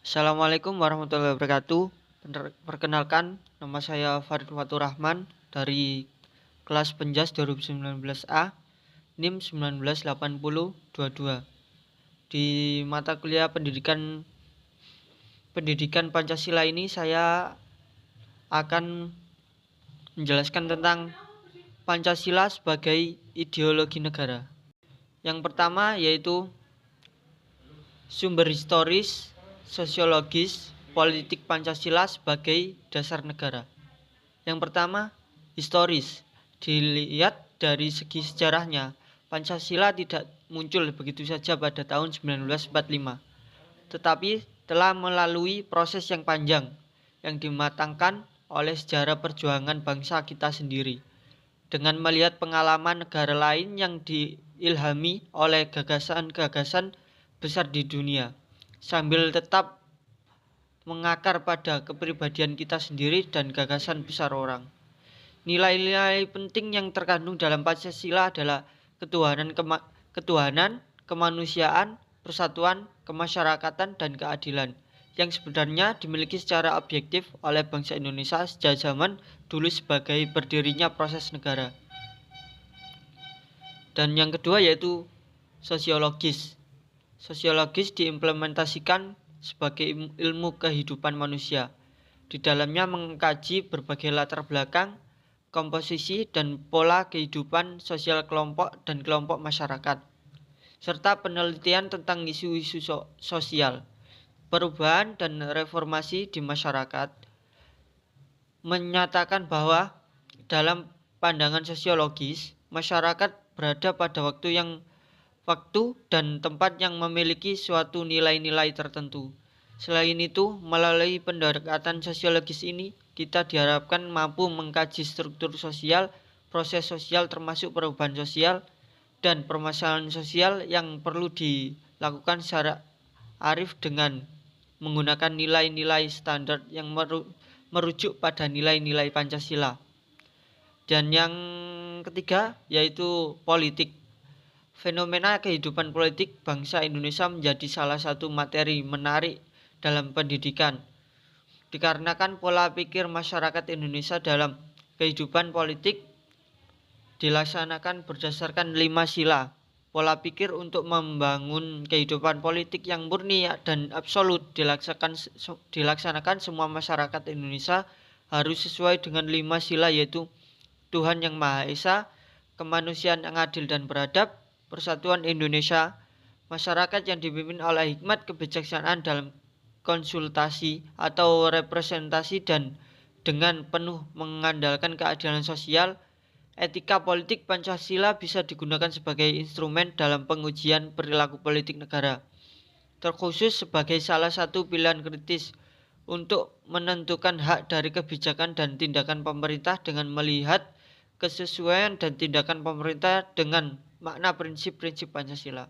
Assalamualaikum warahmatullahi wabarakatuh. Perkenalkan, nama saya Farid Fatur Rahman dari kelas Penjas 2019A, NIM 198022. Di mata kuliah pendidikan Pancasila ini saya akan menjelaskan tentang Pancasila sebagai ideologi negara. Yang pertama yaitu sumber historis, sosiologis, politik Pancasila sebagai dasar negara. Yang pertama, historis. Dilihat dari segi sejarahnya, Pancasila tidak muncul begitu saja pada tahun 1945, tetapi telah melalui proses yang panjang yang dimatangkan oleh sejarah perjuangan bangsa kita sendiri. Dengan melihat pengalaman negara lain yang diilhami oleh gagasan-gagasan besar di dunia, sambil tetap mengakar pada kepribadian kita sendiri dan gagasan besar orang. Nilai-nilai penting yang terkandung dalam Pancasila adalah ketuhanan, kemanusiaan, persatuan, kemasyarakatan, dan keadilan, yang sebenarnya dimiliki secara objektif oleh bangsa Indonesia sejak zaman dulu sebagai berdirinya proses negara. Dan yang kedua yaitu sosiologis. Sosiologis diimplementasikan sebagai ilmu kehidupan manusia. Di dalamnya mengkaji berbagai latar belakang, komposisi, dan pola kehidupan sosial kelompok dan kelompok masyarakat, serta penelitian tentang isu-isu sosial, perubahan dan reformasi di masyarakat. Menyatakan bahwa dalam pandangan sosiologis, masyarakat berada pada waktu dan tempat yang memiliki suatu nilai-nilai tertentu. Selain itu, melalui pendekatan sosiologis ini, kita diharapkan mampu mengkaji struktur sosial, proses sosial termasuk perubahan sosial, dan permasalahan sosial yang perlu dilakukan secara arif dengan menggunakan nilai-nilai standar yang merujuk pada nilai-nilai Pancasila. Dan yang ketiga yaitu politik. Fenomena kehidupan politik bangsa Indonesia menjadi salah satu materi menarik dalam pendidikan, dikarenakan pola pikir masyarakat Indonesia dalam kehidupan politik dilaksanakan berdasarkan 5 sila. Pola pikir untuk membangun kehidupan politik yang murni dan absolut dilaksanakan semua masyarakat Indonesia harus sesuai dengan 5 sila, yaitu Tuhan Yang Maha Esa, kemanusiaan yang adil dan beradab, persatuan Indonesia, masyarakat yang dipimpin oleh hikmat kebijaksanaan dalam konsultasi atau representasi dan dengan penuh mengandalkan keadilan sosial. Etika politik Pancasila bisa digunakan sebagai instrumen dalam pengujian perilaku politik negara, terkhusus sebagai salah satu pilihan kritis untuk menentukan hak dari kebijakan dan tindakan pemerintah dengan melihat kesesuaian dan tindakan pemerintah dengan makna prinsip-prinsip Pancasila.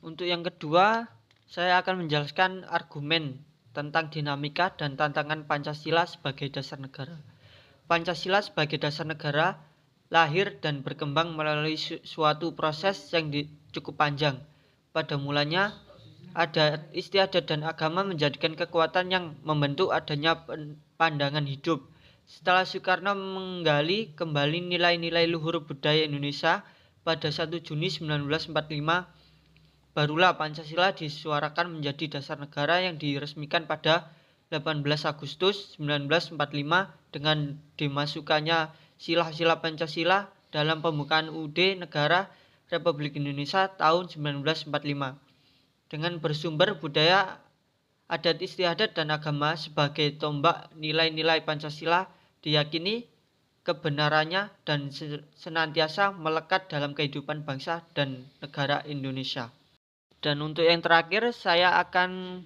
Untuk yang kedua, saya akan menjelaskan argumen tentang dinamika dan tantangan Pancasila sebagai dasar negara. Pancasila sebagai dasar negara lahir dan berkembang melalui suatu proses yang cukup panjang. Pada mulanya, adat istiadat dan agama menjadikan kekuatan yang membentuk adanya pandangan hidup. Setelah Soekarno menggali kembali nilai-nilai luhur budaya Indonesia pada 1 Juni 1945, barulah Pancasila disuarakan menjadi dasar negara yang diresmikan pada 18 Agustus 1945 dengan dimasukkannya sila-sila Pancasila dalam pembukaan UUD Negara Republik Indonesia tahun 1945. Dengan bersumber budaya, adat istiadat dan agama sebagai tombak nilai-nilai Pancasila, diyakini kebenarannya dan senantiasa melekat dalam kehidupan bangsa dan negara Indonesia. Dan untuk yang terakhir, saya akan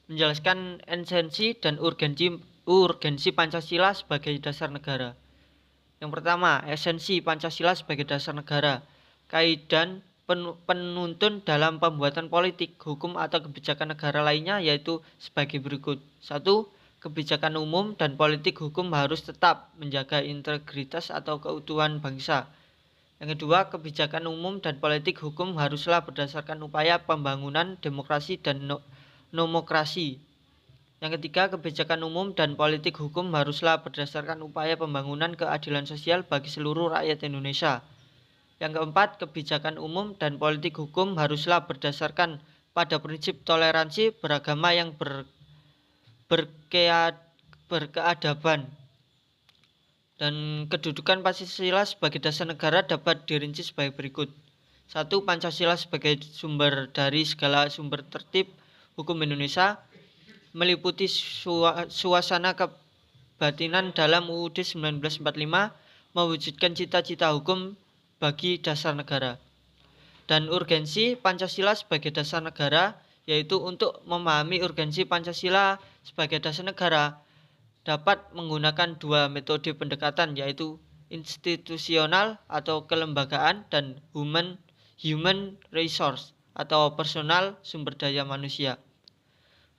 menjelaskan esensi dan urgensi Pancasila sebagai dasar negara. Yang pertama, esensi Pancasila sebagai dasar negara. Kaidah penuntun dalam pembuatan politik, hukum atau kebijakan negara lainnya yaitu sebagai berikut. 1. Kebijakan umum dan politik hukum harus tetap menjaga integritas atau keutuhan bangsa. Yang kedua, kebijakan umum dan politik hukum haruslah berdasarkan upaya pembangunan demokrasi dan nomokrasi. Yang ketiga, kebijakan umum dan politik hukum haruslah berdasarkan upaya pembangunan keadilan sosial bagi seluruh rakyat Indonesia. Yang keempat, kebijakan umum dan politik hukum haruslah berdasarkan pada prinsip toleransi beragama yang berkeadaban. Dan kedudukan Pancasila sebagai dasar negara dapat dirinci sebagai berikut. 1. Pancasila sebagai sumber dari segala sumber tertib hukum Indonesia, meliputi suasana kebatinan dalam UUD 1945, mewujudkan cita-cita hukum bagi dasar negara. Dan urgensi Pancasila sebagai dasar negara, yaitu untuk memahami urgensi Pancasila sebagai dasar negara, dapat menggunakan dua metode pendekatan, yaitu institusional atau kelembagaan dan human resource atau personal sumber daya manusia.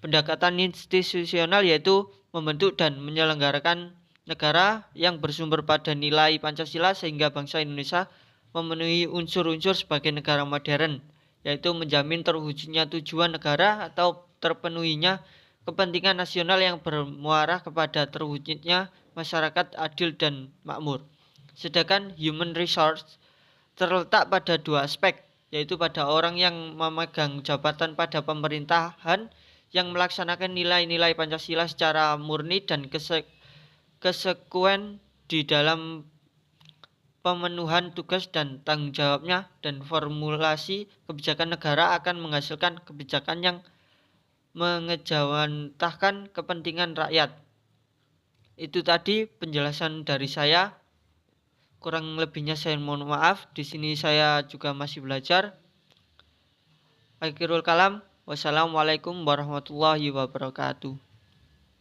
Pendekatan institusional yaitu membentuk dan menyelenggarakan negara yang bersumber pada nilai Pancasila sehingga bangsa Indonesia memenuhi unsur-unsur sebagai negara modern, yaitu menjamin terwujudnya tujuan negara atau terpenuhinya kepentingan nasional yang bermuara kepada terwujudnya masyarakat adil dan makmur. Sedangkan human resource terletak pada dua aspek, yaitu pada orang yang memegang jabatan pada pemerintahan yang melaksanakan nilai-nilai Pancasila secara murni dan konsekuen di dalam pemenuhan tugas dan tanggung jawabnya, dan formulasi kebijakan negara akan menghasilkan kebijakan yang mengejawantahkan kepentingan rakyat. Itu tadi penjelasan dari saya. Kurang lebihnya saya mohon maaf. Di sini saya juga masih belajar. Akhirul kalam. Wassalamualaikum warahmatullahi wabarakatuh.